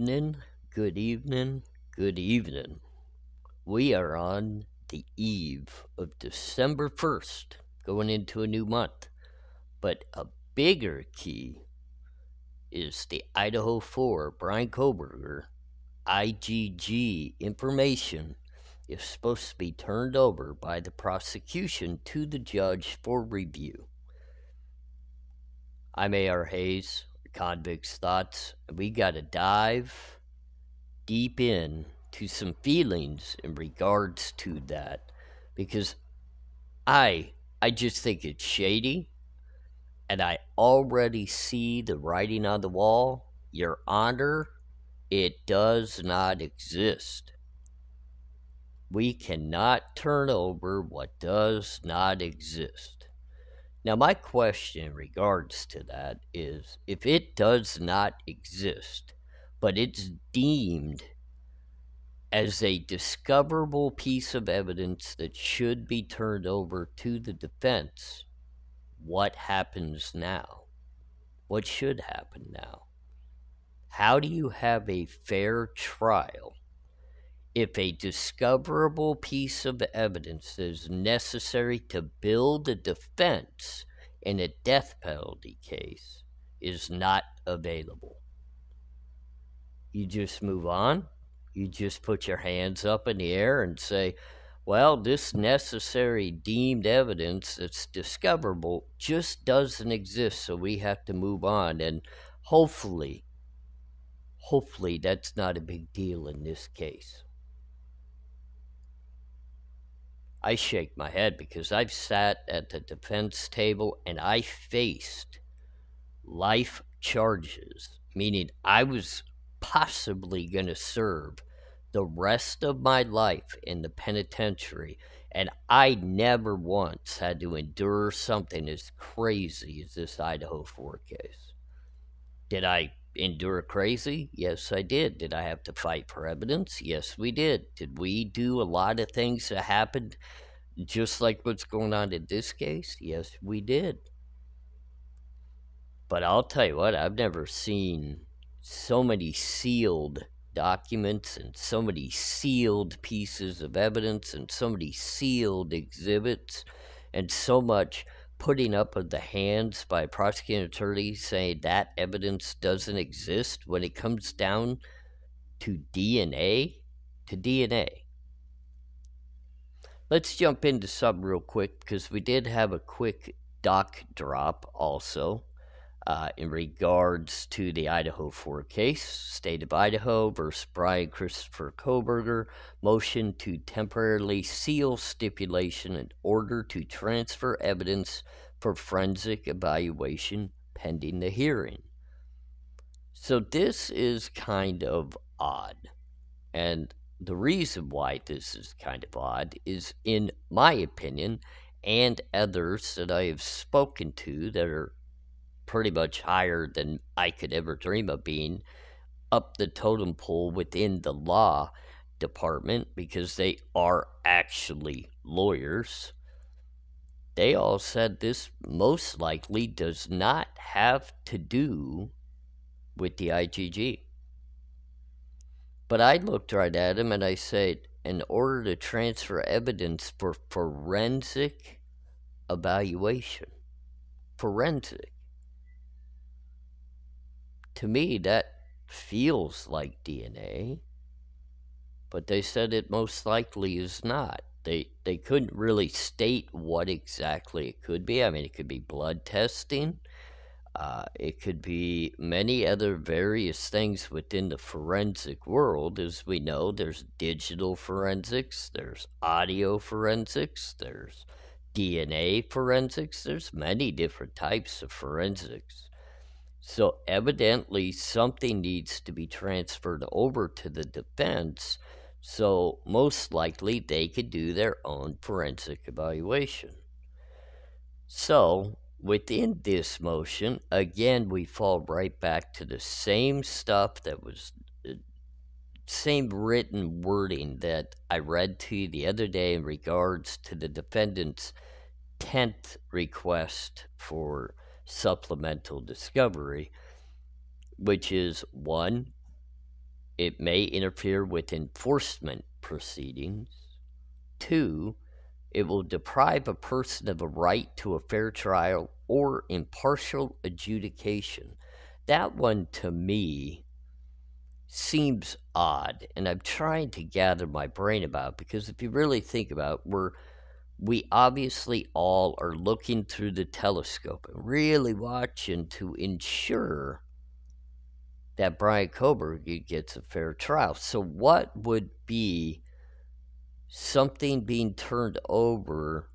evening, good evening, good evening. We are on the eve of December 1st, going into a new month. But a bigger key is the Idaho 4 Brian Koberger IGG information is supposed to be turned over by the prosecution to the judge for review. I'm ARHayes, Convict's Thoughts, and we got to dive deep in to some feelings in regards to that, because I just think it's shady, and I already see the writing on the wall. Your Honor, it does not exist. We cannot turn over what does not exist. Now, my question in regards to that is, if it does not exist, but it's deemed as a discoverable piece of evidence that should be turned over to the defense, what happens now? What should happen now? How do you have a fair trial if a discoverable piece of evidence that is necessary to build a defense in a death penalty case is not available? You just move on? You just put your hands up in the air and say, well, this necessary deemed evidence that's discoverable just doesn't exist, so we have to move on. And hopefully that's not a big deal in this case. I shake my head because I've sat at the defense table and I faced life charges, meaning I was possibly going to serve the rest of my life in the penitentiary, and I never once had to endure something as crazy as this Idaho 4 case. Did I endure crazy? Yes, I did. Did I have to fight for evidence? Yes, we did. Did we do a lot of things that happened just like what's going on in this case? Yes, we did. But I'll tell you what, I've never seen so many sealed documents and so many sealed pieces of evidence and so many sealed exhibits and so much putting up of the hands by prosecuting attorneys saying that evidence doesn't exist when it comes down to DNA. Let's jump into something real quick, because we did have a quick doc drop also. In regards to the Idaho 4 case, State of Idaho versus Brian Christopher Koberger, motion to temporarily seal stipulation in order to transfer evidence for forensic evaluation pending the hearing. So this is kind of odd, and the reason why this is kind of odd is, in my opinion, and others that I have spoken to that are pretty much higher than I could ever dream of being up the totem pole within the law department, because they are actually lawyers. They all said this most likely does not have to do with the IGG. But I looked right at him and I said, in order to transfer evidence for forensic evaluation. Forensic. To me, that feels like DNA, but they said it most likely is not. They couldn't really state what exactly it could be. I mean, it could be blood testing. It could be many other various things within the forensic world. As we know, there's digital forensics, there's audio forensics, there's DNA forensics, there's many different types of forensics. So evidently something needs to be transferred over to the defense, so most likely they could do their own forensic evaluation. So within this motion, again, we fall right back to the same stuff that was the same written wording that I read to you the other day in regards to the defendant's 10th request for supplemental discovery, which is 1, it may interfere with enforcement proceedings. 2, it will deprive a person of a right to a fair trial or impartial adjudication. That one, to me, seems odd, and I'm trying to gather my brain about it, because if you really think about it, we obviously all are looking through the telescope and really watching to ensure that Brian Koberger gets a fair trial. So what would be something being turned over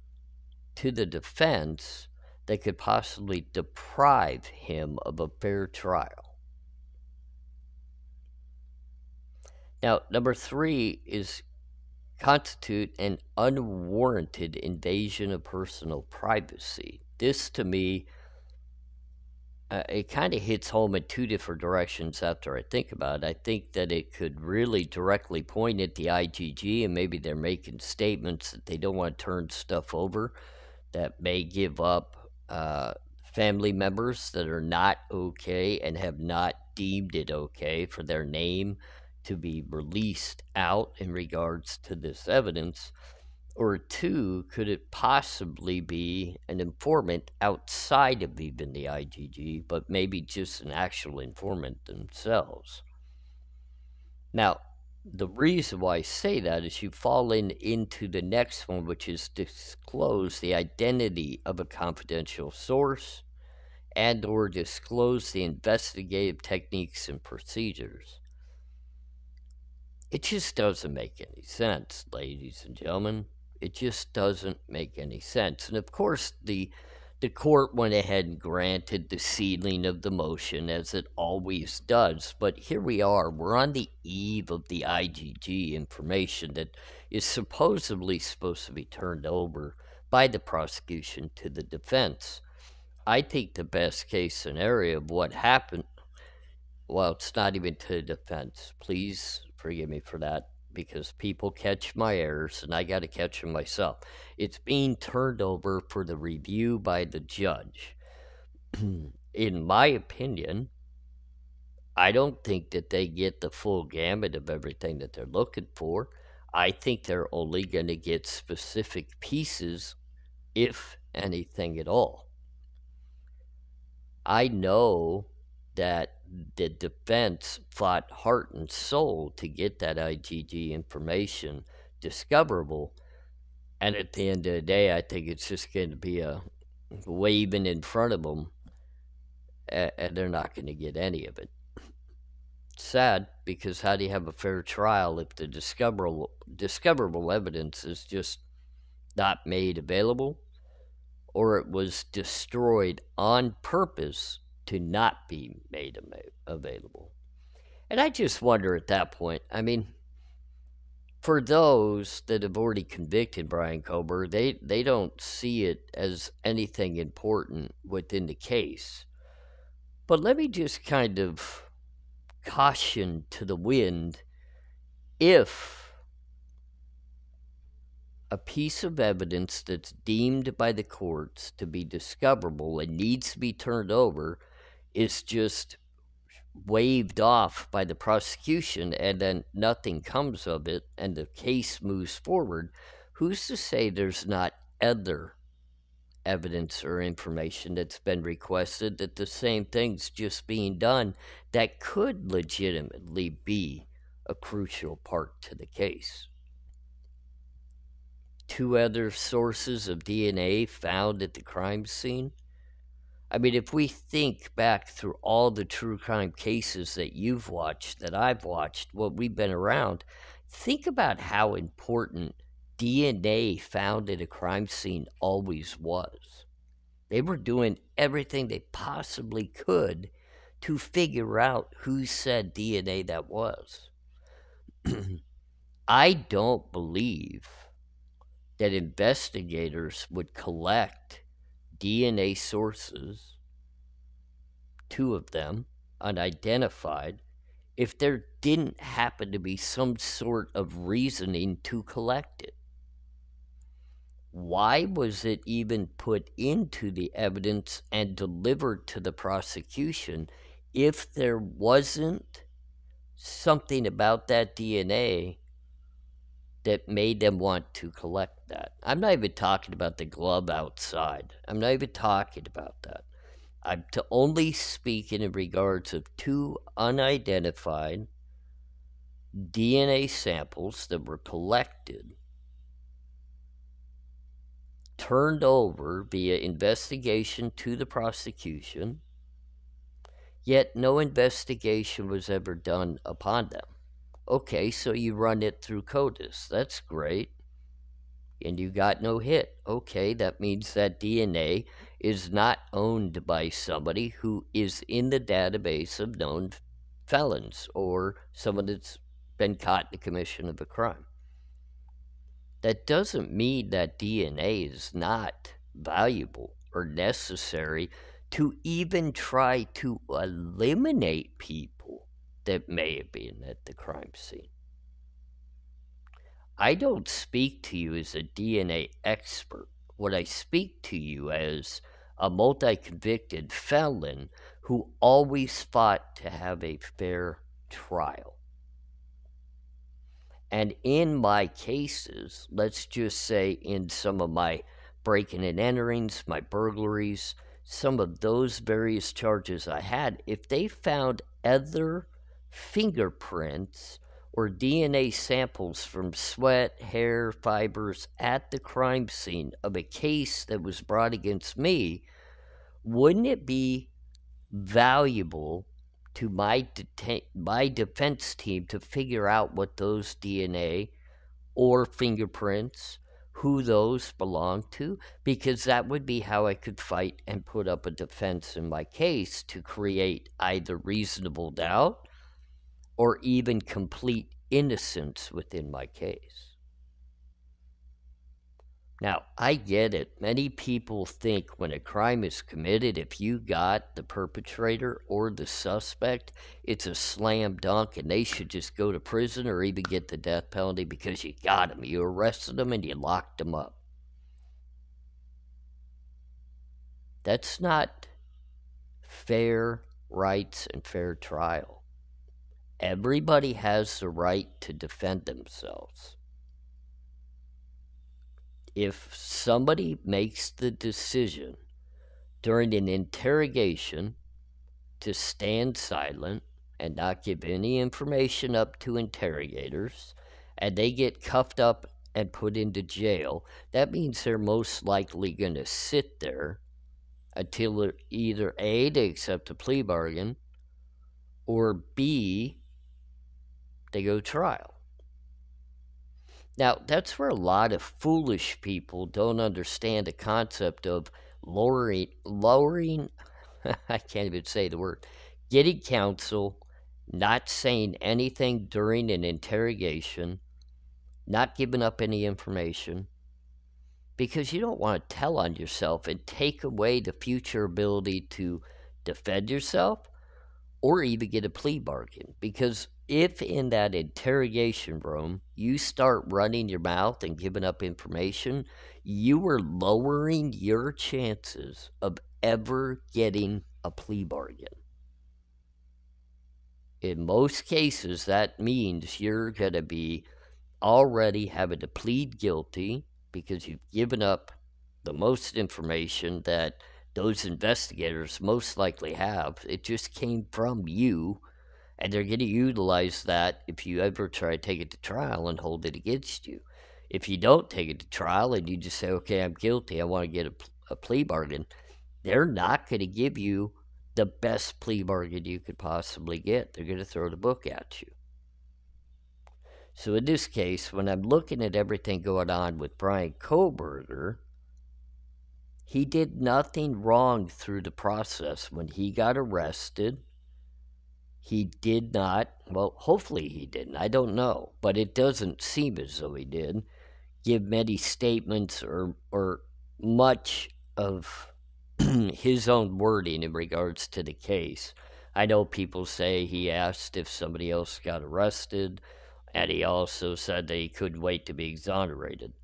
to the defense that could possibly deprive him of a fair trial? Now, number 3 is constitute an unwarranted invasion of personal privacy. This, to me, it kind of hits home in 2 different directions after I think about it. I think that it could really directly point at the IGG, and maybe they're making statements that they don't want to turn stuff over that may give up family members that are not okay and have not deemed it okay for their name to be released out in regards to this evidence. Or 2, could it possibly be an informant outside of even the IGG, but maybe just an actual informant themselves? Now, the reason why I say that is you fall into the next one, which is disclose the identity of a confidential source and or disclose the investigative techniques and procedures. It just doesn't make any sense, ladies and gentlemen. It just doesn't make any sense. And of course, the court went ahead and granted the sealing of the motion, as it always does. But here we are. We're on the eve of the IGG information that is supposedly supposed to be turned over by the prosecution to the defense. I think the best case scenario of what happened, well, it's not even to the defense. Please forgive me for that, because people catch my errors and I got to catch them myself. It's being turned over for the review by the judge. In my opinion, I don't think that they get the full gamut of everything that they're looking for. I think they're only going to get specific pieces, if anything at all. I know that the defense fought heart and soul to get that IGG information discoverable, and at the end of the day, I think it's just going to be a waving in front of them, and they're not going to get any of it. It's sad, because how do you have a fair trial if the discoverable evidence is just not made available, or it was destroyed on purpose to not be made available? And I just wonder at that point, I mean, for those that have already convicted Brian Kober, they don't see it as anything important within the case. But let me just kind of caution to the wind, if a piece of evidence that's deemed by the courts to be discoverable and needs to be turned over is just waved off by the prosecution and then nothing comes of it and the case moves forward, who's to say there's not other evidence or information that's been requested that the same thing's just being done that could legitimately be a crucial part to the case? 2 other sources of DNA found at the crime scene. I mean, if we think back through all the true crime cases that you've watched, that I've watched, what we've been around, think about how important DNA found at a crime scene always was. They were doing everything they possibly could to figure out who said DNA that was. I don't believe that investigators would collect DNA sources, 2 of them, unidentified, if there didn't happen to be some sort of reasoning to collect it. Why was it even put into the evidence and delivered to the prosecution if there wasn't something about that DNA that made them want to collect that. I'm not even talking about the glove outside. I'm not even talking about that. I'm only speaking in regards of two unidentified DNA samples that were collected, turned over via investigation to the prosecution, yet no investigation was ever done upon them. Okay, so you run it through CODIS. That's great. And you got no hit. Okay, that means that DNA is not owned by somebody who is in the database of known felons or someone that's been caught in the commission of a crime. That doesn't mean that DNA is not valuable or necessary to even try to eliminate people that may have been at the crime scene. I don't speak to you as a DNA expert. What I speak to you as a multi-convicted felon who always fought to have a fair trial. And in my cases, let's just say in some of my breaking and enterings, my burglaries, some of those various charges I had, if they found other fingerprints or DNA samples from sweat, hair, fibers at the crime scene of a case that was brought against me, wouldn't it be valuable to my defense team to figure out what those DNA or fingerprints, who those belong to? Because that would be how I could fight and put up a defense in my case to create either reasonable doubt or even complete innocence within my case. Now, I get it. Many people think when a crime is committed, if you got the perpetrator or the suspect, it's a slam dunk and they should just go to prison or even get the death penalty because you got them. You arrested them and you locked them up. That's not fair rights and fair trial. Everybody has the right to defend themselves. If somebody makes the decision during an interrogation to stand silent and not give any information up to interrogators, and they get cuffed up and put into jail, that means they're most likely going to sit there until either A, they accept a plea bargain, or B, they go to trial. Now, that's where a lot of foolish people don't understand the concept of lowering, I can't even say the word, getting counsel, not saying anything during an interrogation, not giving up any information, because you don't want to tell on yourself and take away the future ability to defend yourself or even get a plea bargain. Because if in that interrogation room you start running your mouth and giving up information, you are lowering your chances of ever getting a plea bargain. In most cases, that means you're going to be already having to plead guilty because you've given up the most information that those investigators most likely have. It just came from you, and they're going to utilize that if you ever try to take it to trial and hold it against you. If you don't take it to trial and you just say, okay, I'm guilty, I want to get a plea bargain, they're not going to give you the best plea bargain you could possibly get. They're going to throw the book at you. So in this case, when I'm looking at everything going on with Brian Kohberger, he did nothing wrong through the process. When he got arrested, he did not, well, hopefully he didn't, I don't know, but it doesn't seem as though he did, give many statements or much of his own wording in regards to the case. I know people say he asked if somebody else got arrested, and he also said that he couldn't wait to be exonerated.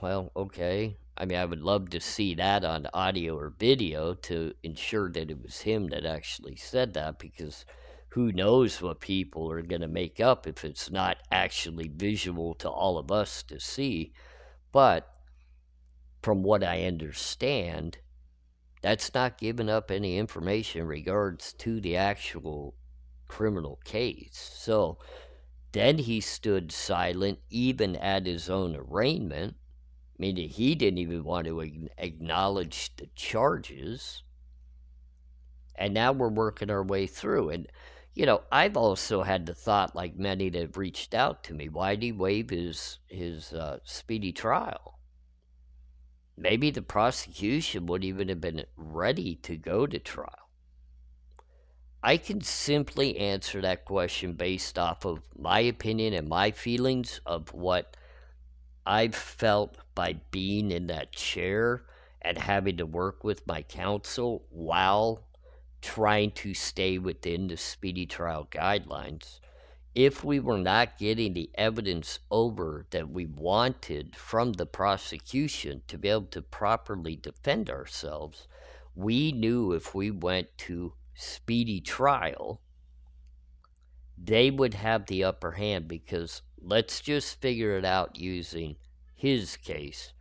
Well, okay. I mean, I would love to see that on audio or video to ensure that it was him that actually said that, because who knows what people are going to make up if it's not actually visual to all of us to see. But from what I understand, that's not giving up any information in regards to the actual criminal case. So then he stood silent even at his own arraignment, meaning he didn't even want to acknowledge the charges. And now we're working our way through. And, you know, I've also had the thought, like many that have reached out to me, why did he waive his speedy trial? Maybe the prosecution would even have been ready to go to trial. I can simply answer that question based off of my opinion and my feelings of what I've felt by being in that chair and having to work with my counsel while trying to stay within the speedy trial guidelines. If we were not getting the evidence over that we wanted from the prosecution to be able to properly defend ourselves, we knew if we went to speedy trial, they would have the upper hand, because let's just figure it out using his case.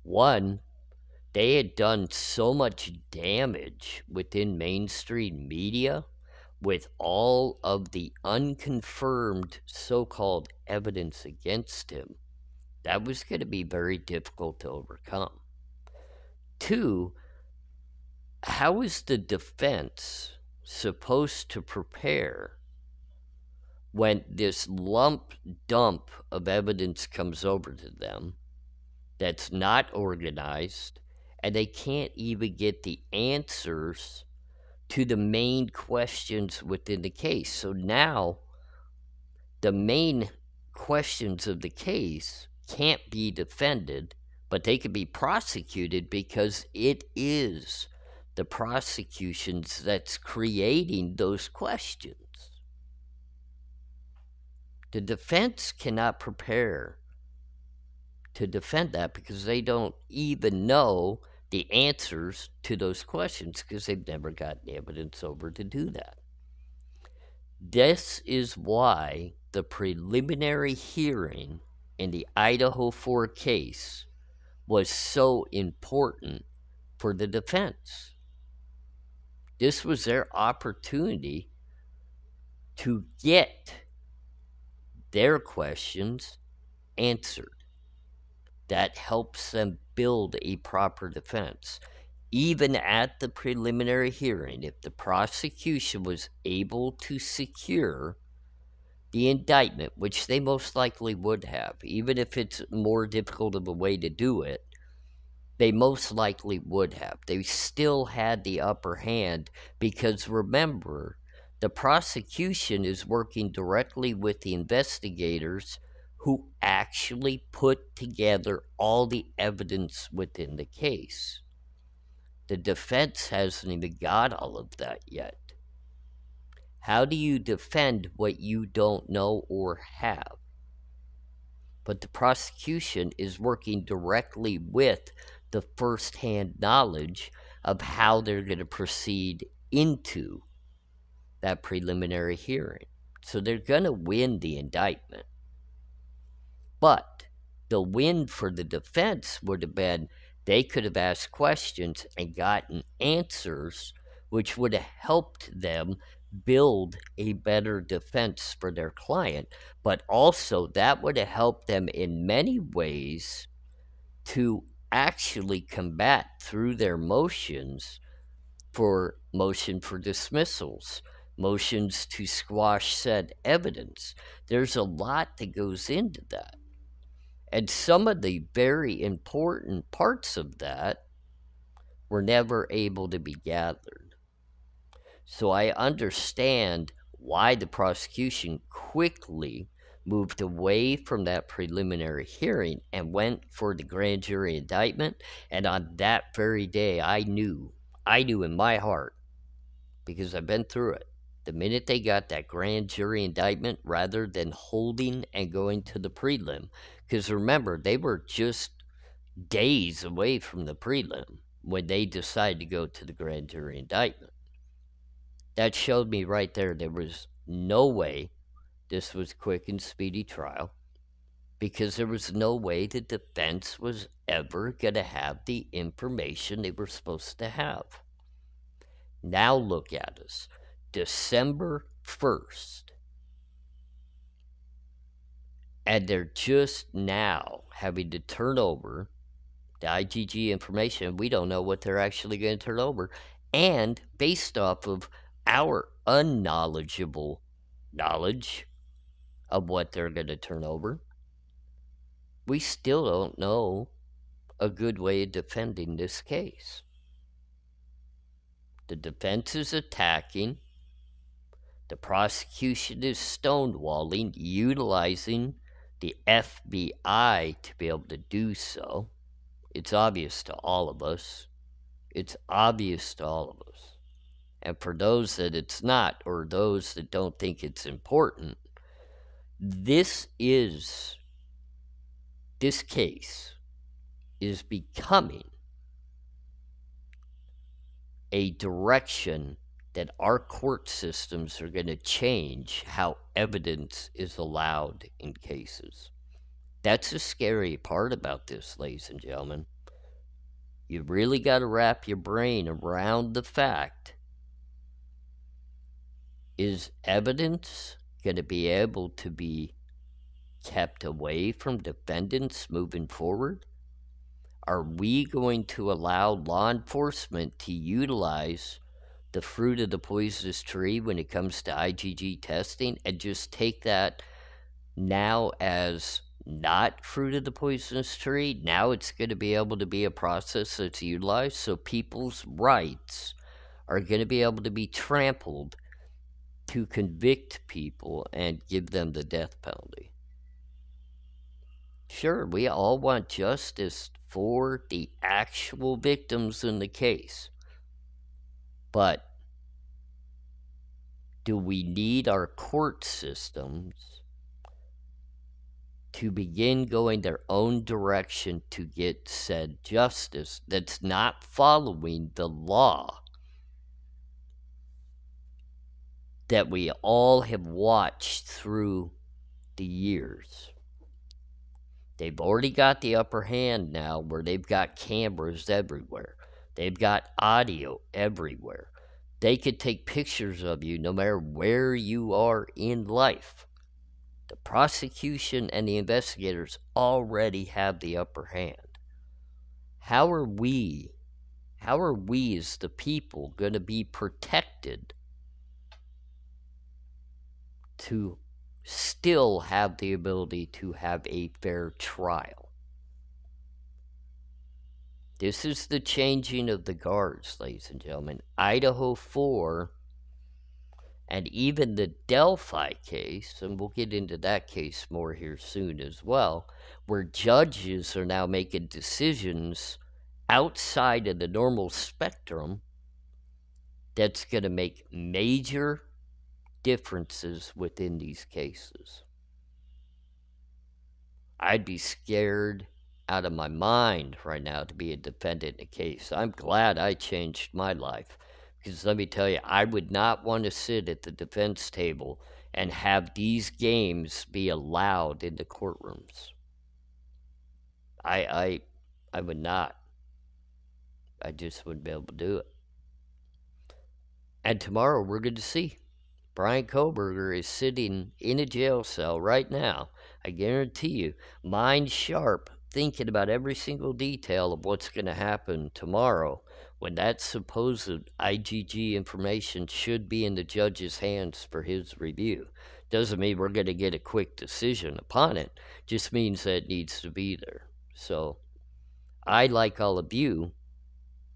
One, they had done so much damage within mainstream media with all of the unconfirmed so-called evidence against him. That was going to be very difficult to overcome. Two, how is the defense supposed to prepare when this lump dump of evidence comes over to them that's not organized, and they can't even get the answers to the main questions within the case? So now the main questions of the case can't be defended, but they can be prosecuted because it is the prosecutions that's creating those questions. The defense cannot prepare to defend that because they don't even know the answers to those questions because they've never gotten evidence over to do that. This is why the preliminary hearing in the Idaho 4 case was so important for the defense. This was their opportunity to get their questions answered. That helps them build a proper defense. Even at the preliminary hearing, if the prosecution was able to secure the indictment, which they most likely would have, even if it's more difficult of a way to do it, they most likely would have. They still had the upper hand because, remember, the prosecution is working directly with the investigators who actually put together all the evidence within the case. The defense hasn't even got all of that yet. How do you defend what you don't know or have? But the prosecution is working directly with the first-hand knowledge of how they're going to proceed into that preliminary hearing. So they're going to win the indictment. But the win for the defense would have been they could have asked questions and gotten answers, which would have helped them build a better defense for their client. But also that would have helped them in many ways to actually combat through their motion for dismissals, motions to squash said evidence. There's a lot that goes into that. And some of the very important parts of that were never able to be gathered. So I understand why the prosecution quickly moved away from that preliminary hearing and went for the grand jury indictment. And on that very day, I knew in my heart, because I've been through it, the minute they got that grand jury indictment, rather than holding and going to the prelim, because remember, they were just days away from the prelim when they decided to go to the grand jury indictment. That showed me right there was no way this was quick and speedy trial, because there was no way the defense was ever going to have the information they were supposed to have. Now look at us, December 1st, and they're just now having to turn over the IGG information. We don't know what they're actually going to turn over, and based off of our unknowledgeable knowledge of what they're going to turn over, we still don't know a good way of defending this case. The defense is attacking, the prosecution is stonewalling, utilizing the FBI to be able to do so. It's obvious to all of us. It's obvious to all of us. And for those that it's not, or those that don't think it's important, this case is becoming a direction that our court systems are going to change how evidence is allowed in cases. That's the scary part about this, ladies and gentlemen. You really got to wrap your brain around the fact, is evidence going to be able to be kept away from defendants moving forward? Are we going to allow law enforcement to utilize the fruit of the poisonous tree when it comes to IGG testing and just take that now as not fruit of the poisonous tree? Now it's going to be able to be a process that's utilized, so people's rights are going to be able to be trampled to convict people and give them the death penalty. Sure, we all want justice for the actual victims in the case, but do we need our court systems to begin going their own direction to get said justice that's not following the law that we all have watched through the years? They've already got the upper hand now, where they've got cameras everywhere. They've got audio everywhere. They could take pictures of you no matter where you are in life. The prosecution and the investigators already have the upper hand. How are we as the people going to be protected to still have the ability to have a fair trial? This is the changing of the guards, ladies and gentlemen. Idaho 4 and even the Delphi case, and we'll get into that case more here soon as well, where judges are now making decisions outside of the normal spectrum that's going to make major differences within these cases. I'd be scared out of my mind right now to be a defendant in a case. I'm glad I changed my life, because let me tell you, I would not want to sit at the defense table and have these games be allowed in the courtrooms. I would not. I just wouldn't be able to do it. And tomorrow we're going to see. Brian Koberger is sitting in a jail cell right now. I guarantee you, mind sharp, thinking about every single detail of what's going to happen tomorrow when that supposed IGG information should be in the judge's hands for his review. Doesn't mean we're going to get a quick decision upon it. Just means that it needs to be there. So I, like all of you,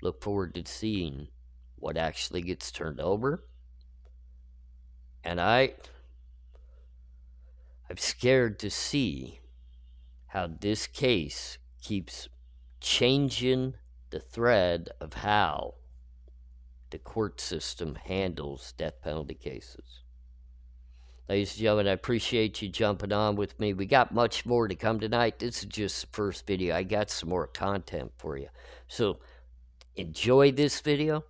look forward to seeing what actually gets turned over. And I'm scared to see how this case keeps changing the thread of how the court system handles death penalty cases. Ladies and gentlemen, I appreciate you jumping on with me. We got much more to come tonight. This is just the first video. I got some more content for you. So enjoy this video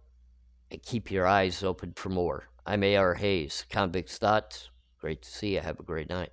and keep your eyes open for more. I'm ARHayes, Convict's Thoughts. Great to see you. Have a great night.